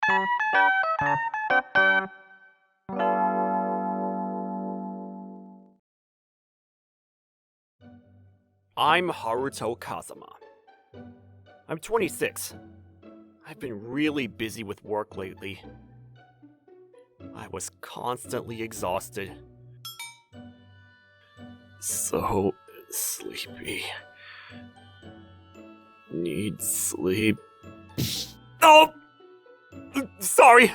I'm Haruto Kazama. I'm 26. I've been really busy with work lately. I was constantly exhausted. So sleepy. Need sleep. Oh! Sorry!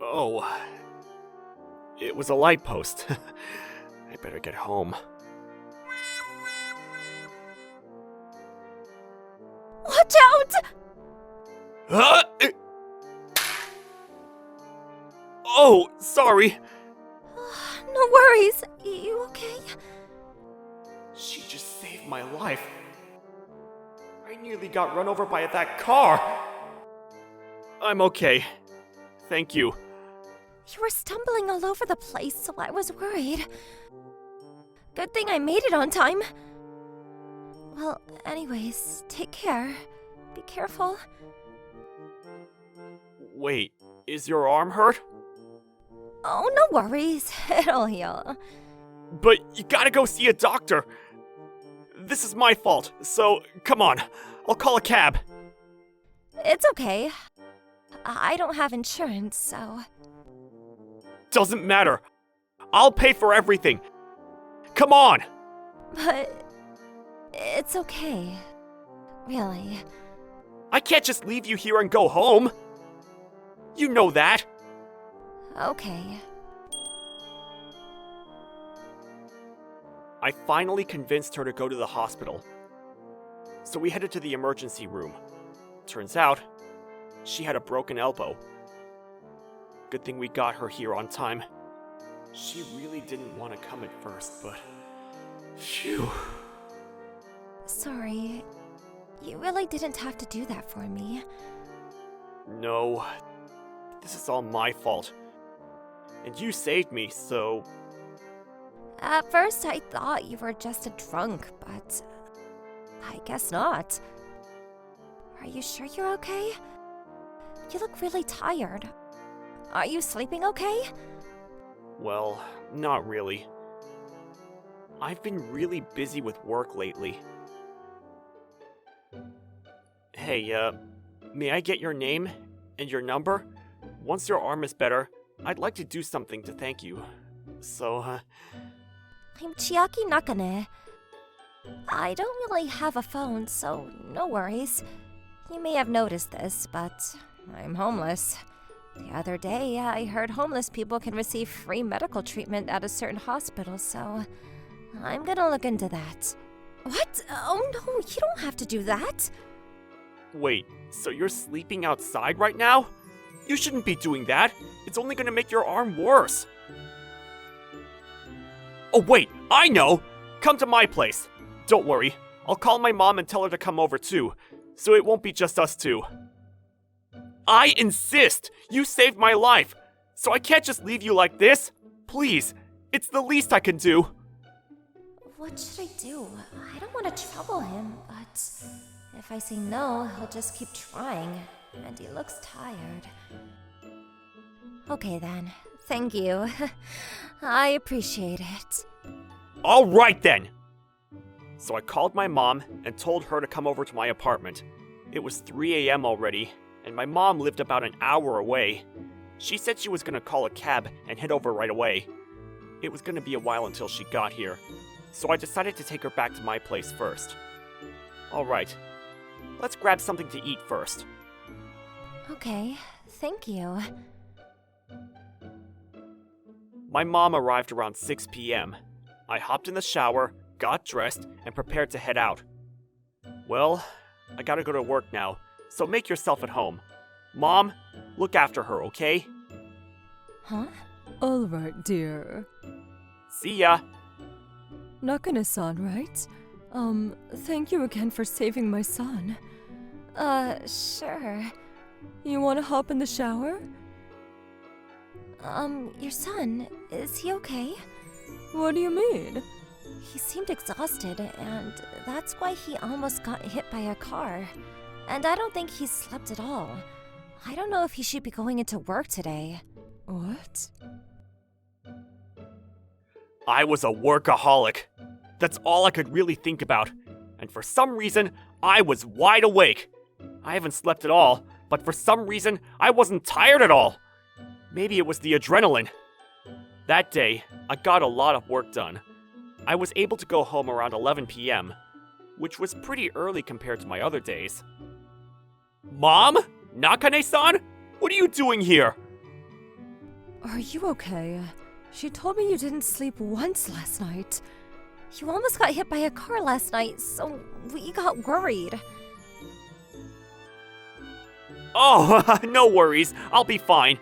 Oh. It was a light post. I better get home. Watch out! Oh, sorry. No worries. You okay? She just saved my life. I nearly got run over by that car. I'm okay. Thank you. You were stumbling all over the place, so I was worried. Good thing I made it on time. Well, anyways, take care. Be careful. Wait, is your arm hurt? Oh, no worries. It'll heal. But you gotta go see a doctor. This is my fault, so come on. I'll call a cab. It's okay. I don't have insurance, so... Doesn't matter. I'll pay for everything. Come on! But... it's okay. Really. I can't just leave you here and go home. You know that. Okay. I finally convinced her to go to the hospital. So we headed to the emergency room. Turns out, she had a broken elbow. Good thing we got her here on time. She really didn't want to come at first, but... phew. Sorry. You really didn't have to do that for me. No. This is all my fault. And you saved me, so... At first, I thought you were just a drunk, but... I guess not. Are you sure you're okay? You look really tired. Are you sleeping okay? Well, not really. I've been really busy with work lately. Hey, may I get your name and your number? Once your arm is better, I'd like to do something to thank you. So, I'm Chiaki Nakane. I don't really have a phone, so no worries. You may have noticed this, but I'm homeless. The other day, I heard homeless people can receive free medical treatment at a certain hospital, so I'm gonna look into that. What? Oh no, you don't have to do that. wait, so you're sleeping outside right now? You shouldn't be doing that. It's only gonna make your arm worse. Oh wait, I know! Come to my place. Don't worry, I'll call my mom and tell her to come over too, so it won't be just us two. I insist! You saved my life! So I can't just leave you like this! Please, it's the least I can do! What should I do? I don't want to trouble him, but if I say no, he'll just keep trying, and he looks tired. Okay then, thank you. I appreciate it. Alright then! So I called my mom and told her to come over to my apartment. It was 3 a.m. already, and my mom lived about an hour away. She said she was gonna call a cab and head over right away. It was gonna be a while until she got here, so I decided to take her back to my place first. Alright, let's grab something to eat first. Okay, thank you. My mom arrived around 6 p.m. I hopped in the shower, got dressed, and prepared to head out. Well, I gotta go to work now, so make yourself at home. Mom, look after her, okay? Huh? Alright, dear. See ya! Nakane-san, right? Thank you again for saving my son. Sure. You wanna hop in the shower? Your son, is he okay? What do you mean? He seemed exhausted, and that's why he almost got hit by a car. And I don't think he slept at all. I don't know if he should be going into work today. What? I was a workaholic. That's all I could really think about. And for some reason, I was wide awake. I haven't slept at all, but for some reason, I wasn't tired at all. Maybe it was the adrenaline. That day, I got a lot of work done. I was able to go home around 11 p.m., which was pretty early compared to my other days. Mom? Nakane-san? What are you doing here? Are you okay? She told me you didn't sleep once last night. You almost got hit by a car last night, so we got worried. Oh, no worries. I'll be fine.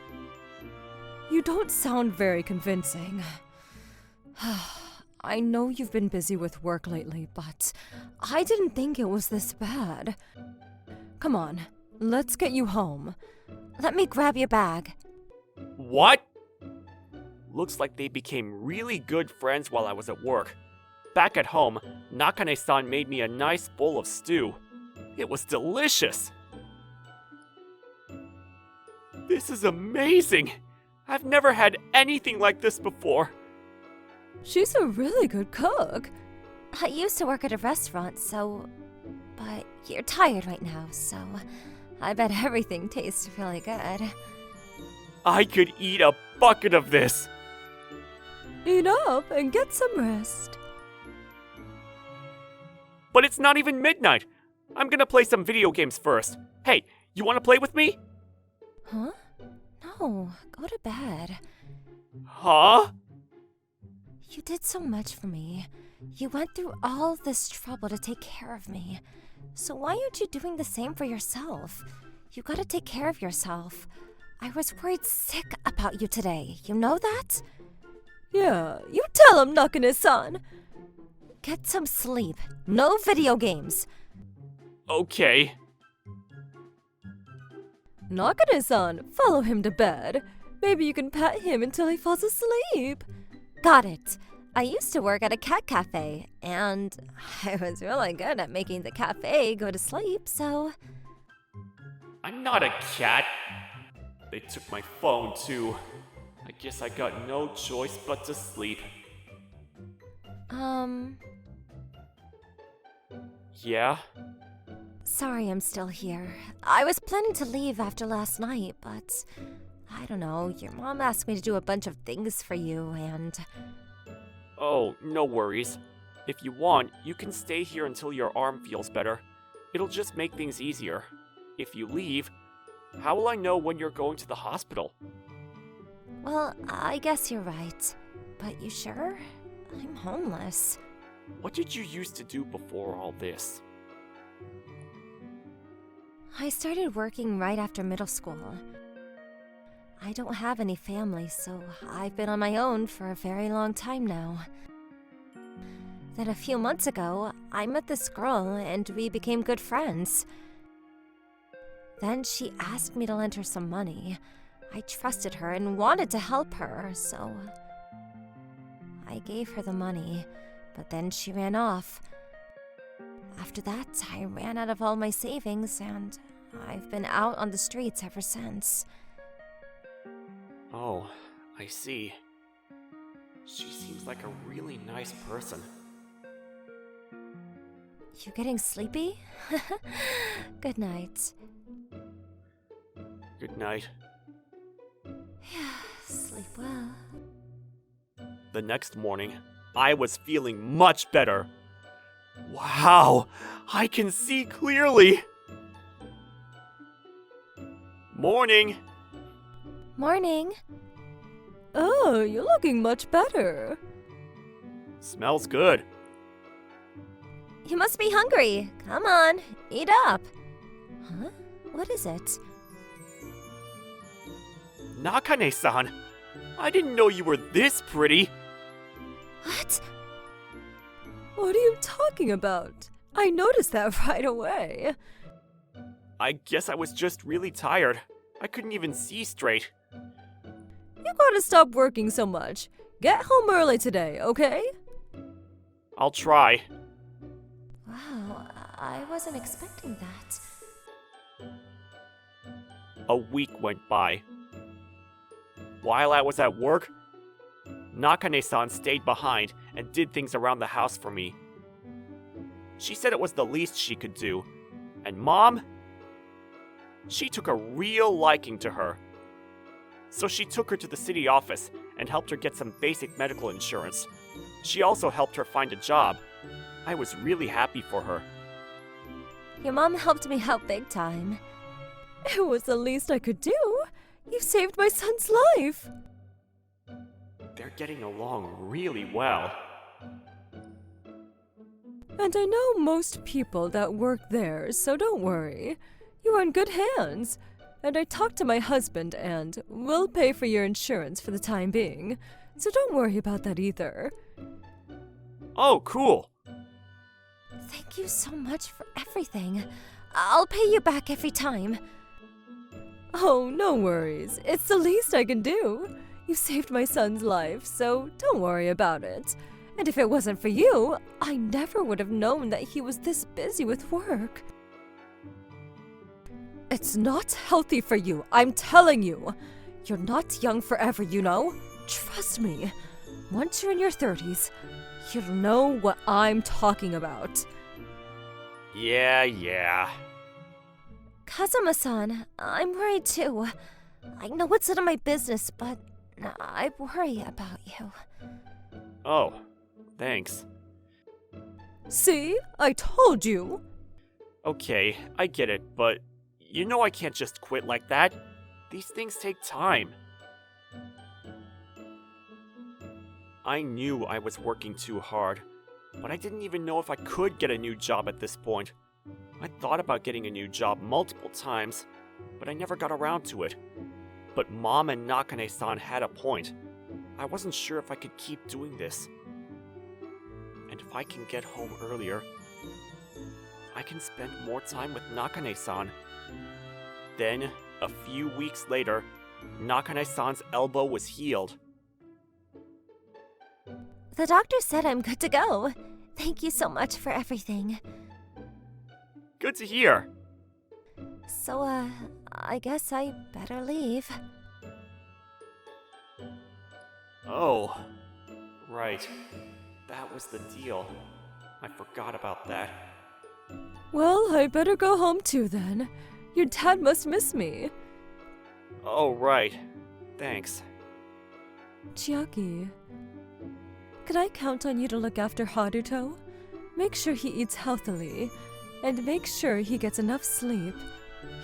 You don't sound very convincing. I know you've been busy with work lately, but I didn't think it was this bad. Come on, let's get you home. Let me grab your bag. What? Looks like they became really good friends while I was at work. Back at home, Nakane-san made me a nice bowl of stew. It was delicious. This is amazing. I've never had anything like this before. She's a really good cook. I used to work at a restaurant, but you're tired right now, so I bet everything tastes really good. I could eat a bucket of this. Eat up and get some rest. But it's not even midnight. I'm gonna play some video games first. Hey, you wanna play with me? Huh? No, go to bed. Huh? You did so much for me. You went through all this trouble to take care of me. So why aren't you doing the same for yourself? You gotta take care of yourself. I was worried sick about you today. You know that? Yeah, you tell him, Nakane-san. Get some sleep. No video games. Okay. Nakane-san, follow him to bed. Maybe you can pet him until he falls asleep. Got it. I used to work at a cat cafe, and I was really good at making the cafe go to sleep, so... I'm not a cat. They took my phone too. I guess I got no choice but to sleep. Yeah? Sorry I'm still here. I was planning to leave after last night, but... I don't know, your mom asked me to do a bunch of things for you, and... Oh, no worries. If you want, you can stay here until your arm feels better. It'll just make things easier. If you leave, how will I know when you're going to the hospital? Well, I guess you're right. But you sure? I'm homeless. What did you used to do before all this? I started working right after middle school. I don't have any family, so I've been on my own for a very long time now. Then a few months ago, I met this girl and we became good friends. Then she asked me to lend her some money. I trusted her and wanted to help her, so I gave her the money, but then she ran off. After that, I ran out of all my savings and I've been out on the streets ever since. Oh, I see. She seems like a really nice person. You getting sleepy? Good night. Good night. Sleep well. The next morning, I was feeling much better. Wow, I can see clearly. Morning. Morning. Oh, you're looking much better. Smells good. You must be hungry. Come on, eat up. Huh? What is it? Nakane-san, I didn't know you were this pretty. What? What are you talking about? I noticed that right away. I guess I was just really tired. I couldn't even see straight. You gotta stop working so much. Get home early today, okay? I'll try. Wow, I wasn't expecting that. A week went by. While I was at work, Nakane-san stayed behind and did things around the house for me. She said it was the least she could do. And Mom? She took a real liking to her. So she took her to the city office and helped her get some basic medical insurance. She also helped her find a job. I was really happy for her. Your mom helped me out big time. It was the least I could do. You saved my son's life. They're getting along really well. And I know most people that work there, so don't worry. You are in good hands. And I talked to my husband and we'll pay for your insurance for the time being. So don't worry about that either. Oh, cool. Thank you so much for everything. I'll pay you back every time. Oh, no worries. It's the least I can do. You saved my son's life, so don't worry about it. And if it wasn't for you, I never would have known that he was this busy with work. It's not healthy for you, I'm telling you. You're not young forever, you know. Trust me. Once you're in your 30s, you'll know what I'm talking about. Yeah. Kazuma-san, I'm worried too. I know it's none of my business, but I worry about you. Oh, thanks. See? I told you. Okay, I get it, but you know I can't just quit like that. These things take time. I knew I was working too hard, but I didn't even know if I could get a new job at this point. I thought about getting a new job multiple times, but I never got around to it. But Mom and Nakane-san had a point. I wasn't sure if I could keep doing this. And if I can get home earlier, I can spend more time with Nakane-san. Then, a few weeks later, Nakane-san's elbow was healed. The doctor said I'm good to go. Thank you so much for everything. Good to hear. So, I guess I better leave. Oh, right. That was the deal. I forgot about that. Well, I better go home too then. Your dad must miss me. Oh, right. Thanks. Chiaki, can I count on you to look after Haruto? Make sure he eats healthily, and make sure he gets enough sleep.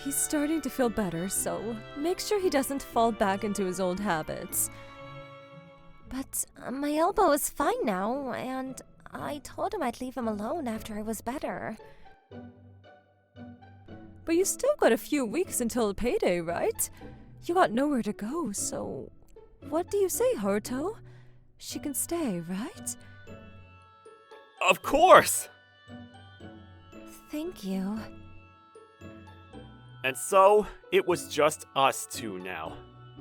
He's starting to feel better, so make sure he doesn't fall back into his old habits. But my elbow is fine now, and I told him I'd leave him alone after I was better. But you still got a few weeks until payday, right? You got nowhere to go, so what do you say, Haruto? She can stay, right? Of course! Thank you. And so, it was just us two now.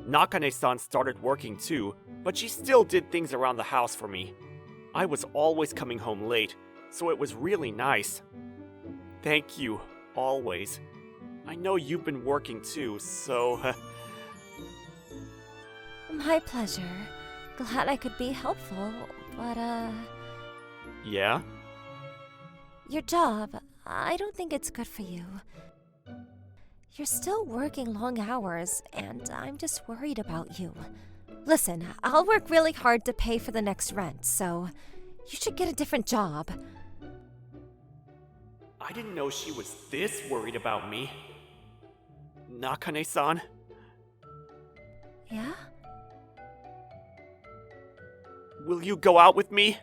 Nakane-san started working too, but she still did things around the house for me. I was always coming home late, so it was really nice. Thank you, always. I know you've been working too, so... My pleasure. Glad I could be helpful, but, Yeah? your job, I don't think it's good for you. You're still working long hours, and I'm just worried about you. Listen, I'll work really hard to pay for the next rent, so you should get a different job. I didn't know she was this worried about me. Nakane-san? Yeah? Will you go out with me?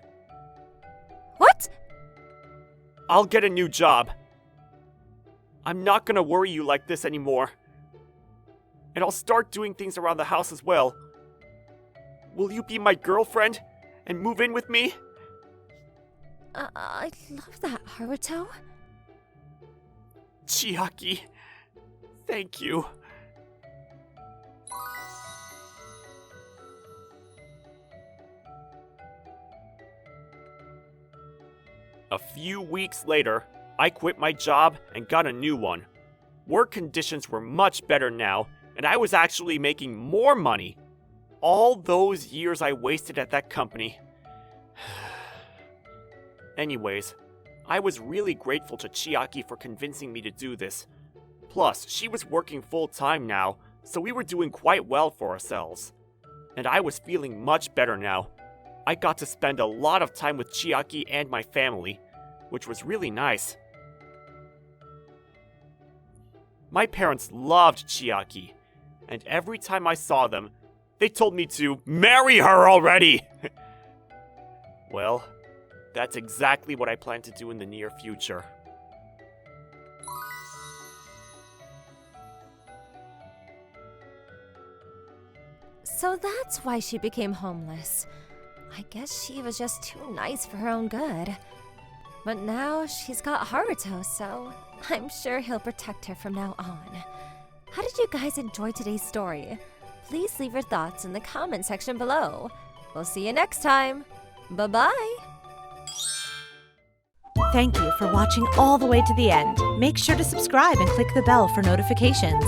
What? I'll get a new job. I'm not gonna worry you like this anymore. And I'll start doing things around the house as well. Will you be my girlfriend and move in with me? I love that, Haruto. Chiaki, thank you. A few weeks later, I quit my job and got a new one. Work conditions were much better now, and I was actually making more money. All those years I wasted at that company. Anyways, I was really grateful to Chiaki for convincing me to do this. Plus, she was working full-time now, so we were doing quite well for ourselves. And I was feeling much better now. I got to spend a lot of time with Chiaki and my family, which was really nice. My parents loved Chiaki, and every time I saw them, they told me to marry her already! Well, that's exactly what I plan to do in the near future. So that's why she became homeless. I guess she was just too nice for her own good. But now she's got Haruto, so I'm sure he'll protect her from now on. How did you guys enjoy today's story? Please leave your thoughts in the comment section below. We'll see you next time. Bye-bye! Thank you for watching all the way to the end. Make sure to subscribe and click the bell for notifications.